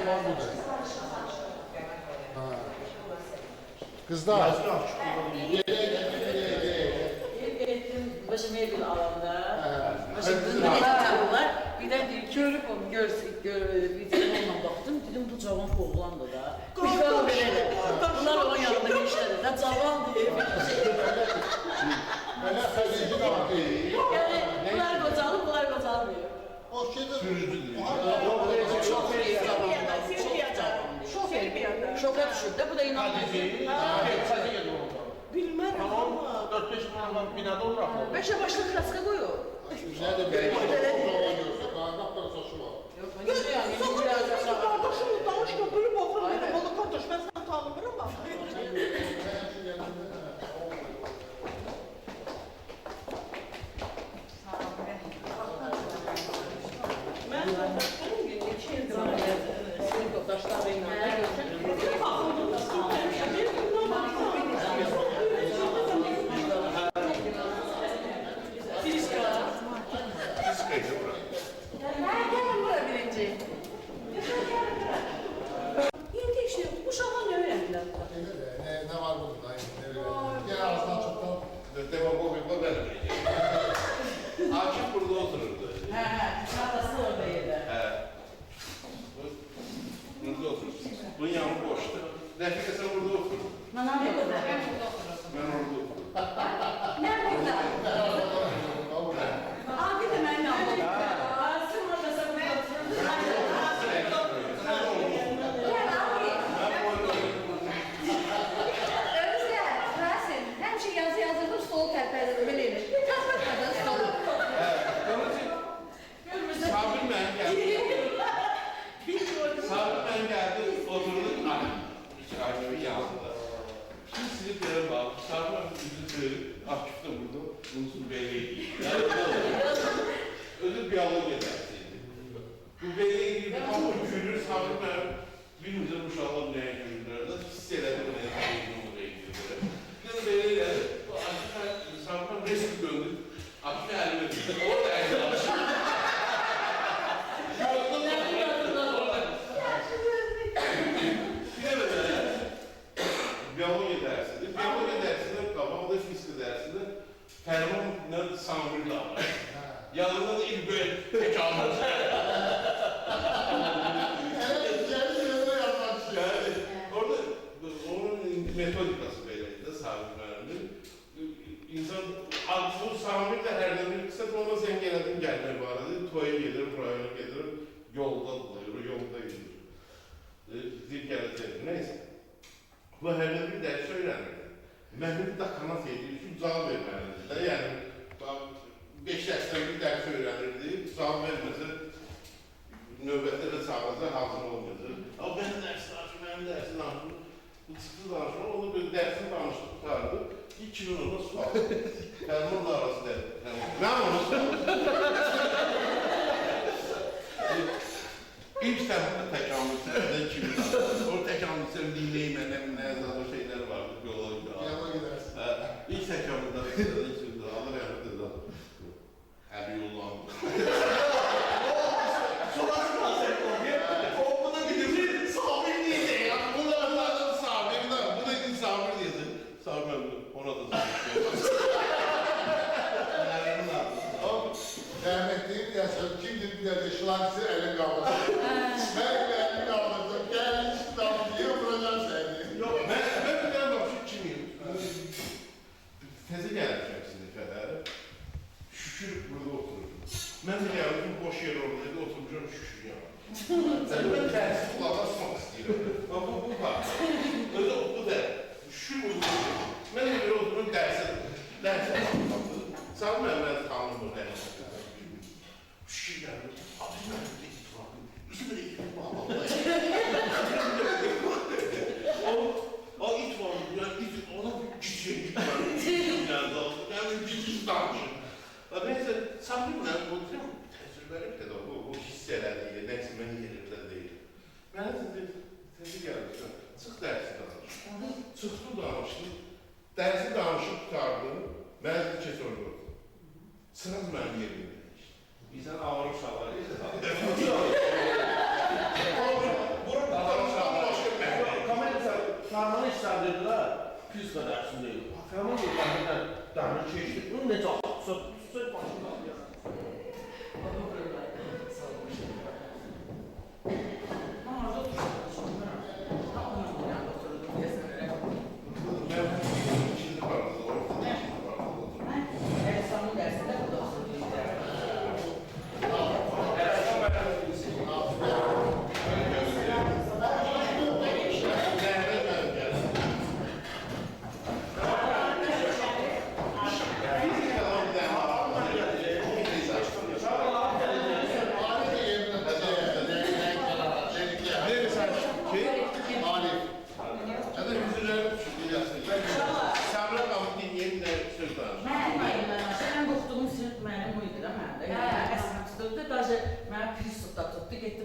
var budur. Kızlar. Başım evin alanda. Başımda var. Bir de görüp onu bir telefonla baktım. Dedim bu cavan oğlandı da. Kuşlar böyle. Bunlar onun yanında gençler de. Cavan diye bir şey. Öyle xəzinci var değil. Yani bunlar kocalır, bunlar kocalmıyor. O şeyde Sürücüdür. Çok şoka düşüp de bu da inanmıyor. Bilmem ama. 4-5 milyon binada olur ama. Beşe başlı kraska koyuyor. ne demek? O zaman görürsə, qaynaqdan saçı var. Yok, ben ne yani? Sonra kardeşim danışma böyle bakın dedim. Oğlum kardeş ben seni tanımıyorum ama. Ben kardeşlerim gün 2 yıl Senin yoldaşlarıyla Fiskaydı bura. Gelin buraya birinci. Yeni işte uşaqlar ne öğrendiler? Ne var bunda? Gel ağzından çoktan. Demagogikla ben öyleyeceğim. Akif burada otururdu. Çantası oradaydı. Burada oturur. Bunun yanı boştu. Refika sen burada otur. Manam yok orada. Ben orada otururum. Ne burada? Abi de ben ne yapayım? Asım orada sen burada oturdun. Gel abi. Özler, Rasim, həmişə yazı yazılır, stolu tərpədir, belə edir. Bir tərpətmədən stolu. Sabir ben geldi. Sabir ben geldi. Oturduk. İki ailemin yanında. Şimdi silip yere bak. Sabir ben yüzü kırık. Akif de burada. Bunun belleği. Ödül diyalog edersiydi. Bu belleği gibi ama gülür Sabir ben bilmiyorum bu şahlar neye gülürler. Hisseledim neye gülürler. Şimdi belleği geldi. Sabir ben resmi döndü. Akif'e elime düştü. Orada elime alıştı. Biyoloji dersinde, biyoloji dersinde, kafamda fizik dersinde fermanla samurla var. Yanında da ilk böyle tek almaz. Yani orada onun metodikası böyleydi, sabit önemli. İnsan bu samurla her zaman kısa sonra sen geldin gelme var dedi. Toya gelirim, buraya gelirim, yolda buluyor, yolda gidiyor. Zil geldi, neyse. Bu herhalde bir ders öğrenmedi. Mehmet de kanat yediği için cevap vermelidir. Yani 5 dersten bir ders öğrenirdi, cevap vermesi növbətlere çağırsa hazır olmadı. Ama ben dersi açım, benim dersi danışım. Bu çıktı danışma, onu bir dersi danıştı, tutardı. 2 yıl ona su aldı. Fermanla arası dedi. Ben ona su aldım. İlk seferde tekamülsüzden 2 yıl aldı. O tekamülsüzden dinleymenin ne yazdığı şeyler vardı, biyolojide. Yanına gidersin. İlk tekamülden 2 yıl alır yani dedi. Her yollandı. Sonrası kalacak o. O buna gidiyor. Sabir diyecek ya. Bunlar da sabir, bu da gün sabir diyedi. Sabir ona da sabir. Rahmetli diyəsən, kimdir bir dəfə şlankisi əlin qalmasın. Mən əlin qalmasın, gəl İslam diye vuracağım səni. Yok, ben bir tane bak şu kimiyim. Tezi gelmişim size kadar. Şükür burada oturur. Ben de geldim boş yer oradaydı, oturacağım şükür ya. Ben tersi kulağa asmak istiyorum. Ama bu var. Öyle bu da. Şükür burada oturuyor. Ben de böyle oturuyorum derse bakmadım. Sağ Mehmet Hanım bu derse. Şükür geldi. Abi ben de ittifakım. Üstüne de ittifakım. O it var, yani it, ona küçük var. Yani bir danışın. Neyse, sabrimle oturuyorum, tecrübeli bir de bu hisseler değil, neyse ben yerimde değil. Ben tezi geldi, çık dersi danış. Çıktı danıştı, dersi danışıp tutardım, ben bir şey sordu. Sırası benim yerimde işte. İnsan ağır uşaqlar, pizza dersinde kafamın yıllarında derdi çeşitli. Bunu ne çok süt başında alıyor. Şimdi vardı, ortada şimdi vardı.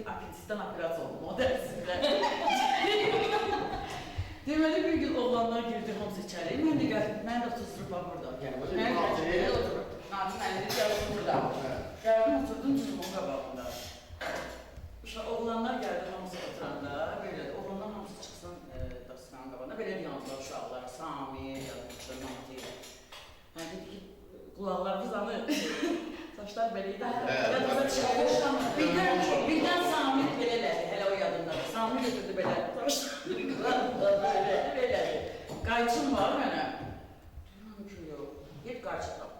Apendisdən operasiya oldum, o dərsində. Deməli, bir gün oğlanlar girdi, hamısı içəri. Mən də gəldim, mən də oturub burada. Mən də oturup, Naci mənə dedi, gəldim burada. Gəldim, oturdum cüzümün qabağında. Oğlanlar gəldi, hamısı oturanda, belə də, oğlanlar hamısı çıxsın daskanın qabağında. Belə yandılar uşaqlar, Sami, Nati. Mən dedi ki, qulaqlar qızanır. Saçlar beləydi. Birdən Sami belə elədi, hələ o yadındadır. Sami götürdü belə. Belədir. Qayçım var mənə. Deyirəm ki, yox, get qayçı tap.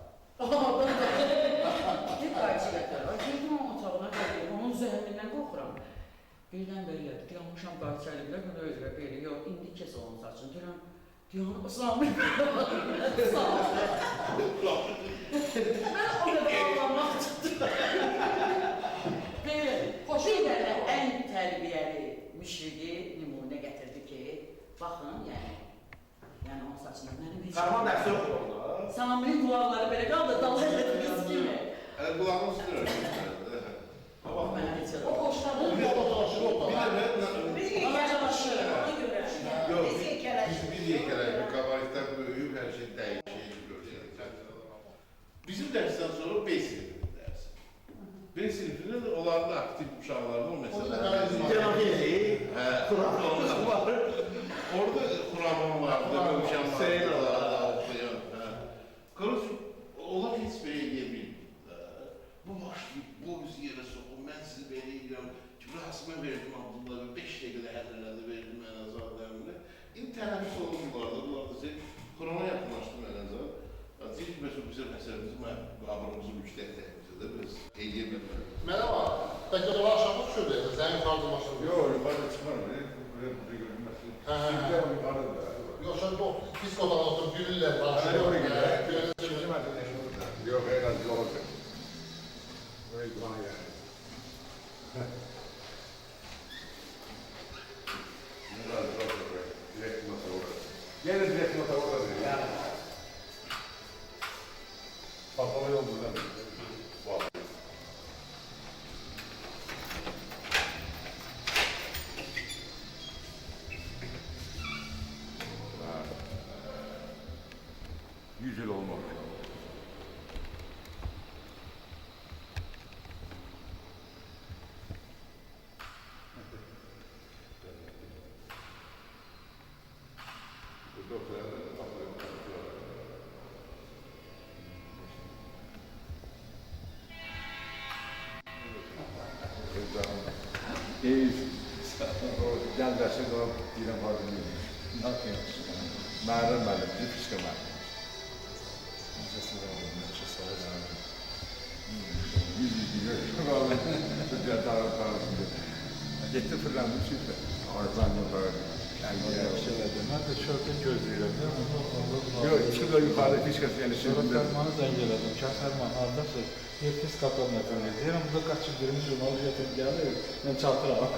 Get qayçı gətir. Girdim onun otağına gəldim, onun zəhəmindən qorxuram. Birdən belə elədi, deyəmişəm qayçı əlində, bunu özrə belə, yox, indi kes onun saçını. Deyirəm, Sami belə. Sami. Mən o qədər ağlamaq çıxdım. Bir dənə ən tərbiyəli müşridi nümunə gətirdi ki, baxın, yəni onun saçını mənim heç... Qarman dərsi yoxdur onda. Sami'nin qulaqları belə qaldı, dalı elədi biz kimi. Kulağımı sürüyorum. Ama mənə heç O boşladı. Bir de dolaşır o Bir da. de ben... Biz yekələşir, ona görə. Yok, Biz yekələşir. biz yekeleydik. Kabarikten büyüyüp her şey değişik göreceğiz. Bizim dersten sonra B sınıfının dersi. B sınıfının olan da aktif uşaklarının o mesela. Cemahiri, Kur'an var. Orada Kur'an vardı, Gülşen vardı. Seyir vardı. Karıcığım, olan hiç beğenemedim. Bu başlayıp, bu bizi yere sokun, ben sizi beğeniyorum. Rasime verdim Abdullah'ı, 5 dakikada herhalde verdim en azallarını. İnternet oldu bu arada, Kur'an'a yakınlaştım en azal. Aziz Mesut bizim eserimiz var, kabrımızı müşterilerimize de biz hediye vermiyoruz. Merhaba. Peki o aşağı şurada. Senin kaldırmasın. Yok, yukarıda çıkmadım. Buraya görünmesin. Sizde o yukarıda. Yok sen bu diskodan oturup gülüller var. Hadi oraya gidelim. Bizim arkadaşım burada. Yok, herhalde olacak. Buraya duman yani. Herhalde olacak buraya. Direkt masa orada. Gene direkt masa orada değil. Yani. Papalı yol burada. Vallahi. Yüz yıl olmak. Gel dersin o yine var bilmiyorum. Ne yapıyorsun? Meğer benim bir fiske var. Yüz gidiyor. Vallahi tarafında. Gitti fırlandı şimdi. Arzanlı böyle. Ben de çöpün gözlüyorum. Yok, şimdi yukarıda fiskası yani Sonra şimdi. fermanı zengeledim. Çay fermanı aldımsa bir pis kapağına yapıyorum. Diyelim bu da kaçın birinci yıl getir geldi. Ben çattıramam.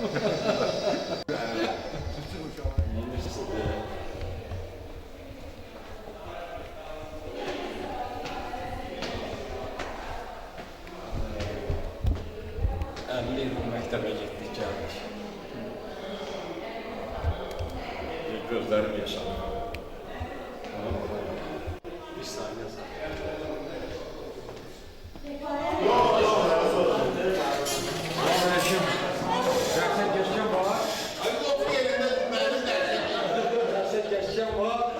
Mektebe gittik geldik. Gözlerim yaşandı. Bir saniye Dersen geçeceğim baba. Hadi otur yerinde benim dersim. Dersen geçeceğim baba.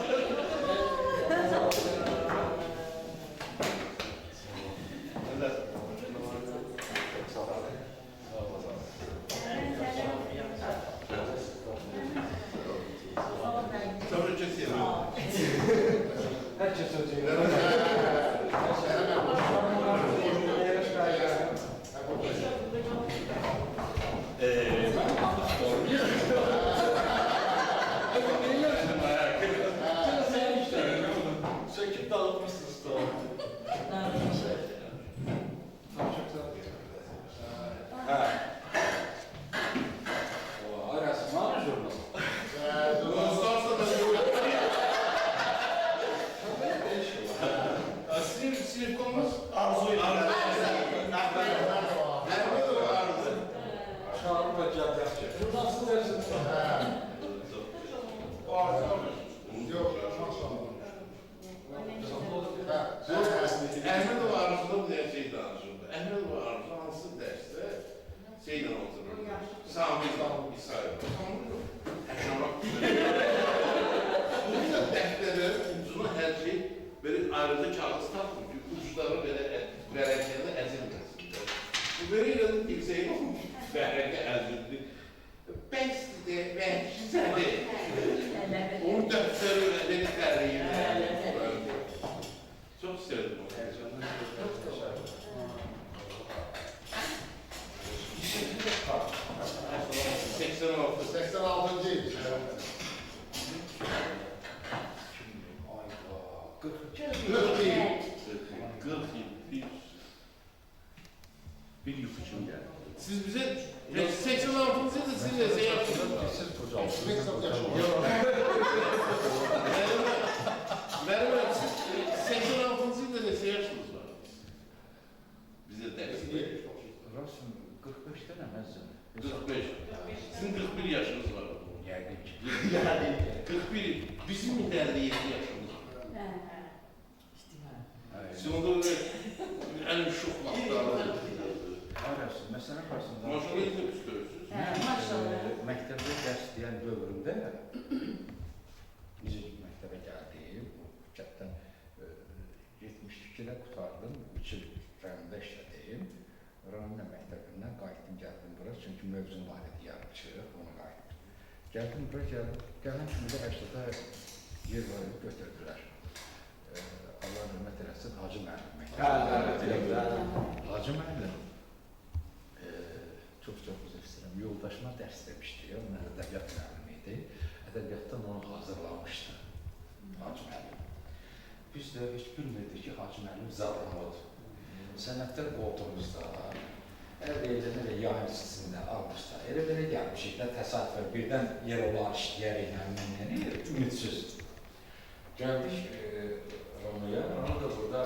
Muhabbet gələcək. Bu nasıl dersin? Yok, maşallah. Əhmədov Arzu'da bir şey danışırdı. Əhmədov Arzu hansı dərsdə şeylə otururdu. Sami İsrail. Həşamat bu da dəftərin ucuna hər şey böyle ayrıca kağıt takmır ki, uçları böyle vərəqədə əzilməsin. Bu böyle ilə yüksəyin vərəqə əzildi. Bəsdir, bəsdir. Onun dəftəri beni tərliyim. Çok sevdim onu. 86. yıl. 40 yıl. 40 yıl. Bir yuxu kimi gəldi. Siz bize 86. yılda siz ne şey yaptınız? Siz qocalsınız. Pek çok yaşlı. Merhaba, siz 86. yılda ne şey yaptınız var? Bize ders. Rasım 45 dənə məzəl. 45. Sizin 41 yaşınız var. Yəqin ki. Yani 41, bizim de 57 yaşımız var. Siz onda öyle en şok vaxtlarda. Arası, məsələn qarşısında. Maşallah yine püskürürsünüz. Məktəbdə dərs deyən dövrümdə necə məktəbə gəldim, kənddən 72-də qutardım, 3 il rayonda işlədim. Rayon məktəbindən qayıtdım, gəldim bura, çünki mövzum var idi yarımçı, onu qayıtdım. Gəldim bura, gələn kimi də 80-də yer var idi, götürdülər. Allah rəhmət eləsin, Hacı müəllim məktəbində. Hacı müəllim çox üzr istəyirəm, yoldaşıma dərs demişdi, onun ədəbiyyat müəllimi idi. Ədəbiyyatdan onu hazırlamışdı Hacı müəllim. Biz də heç bilmirdik ki, Hacı müəllim zadamadır. Sənətlər qoltuğumuzda, elə yay sistemində almışda, elə belə gəlmişik də təsadüfən birdən yer olan işləyərik, ümidsiz. Gəldik Ronuya, Ronu da burada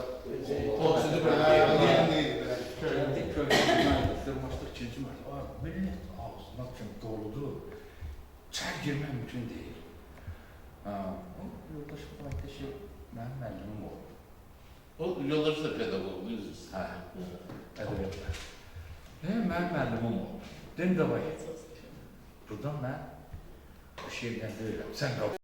gəldik, köhnə dırmaşdıq, ikinci mərtə, millət ağzına kimi doludur, çər girmək mümkün deyil. Yoldaşım qayıtdı ki, mənim müəllimim oldu. O yoldaşı da pedagog, bilirsiniz. Hə, ədəbiyyatlar. Mənim müəllimim oldu. Dedim, davay, buradan mən bir şeydən deyirəm, sən qal.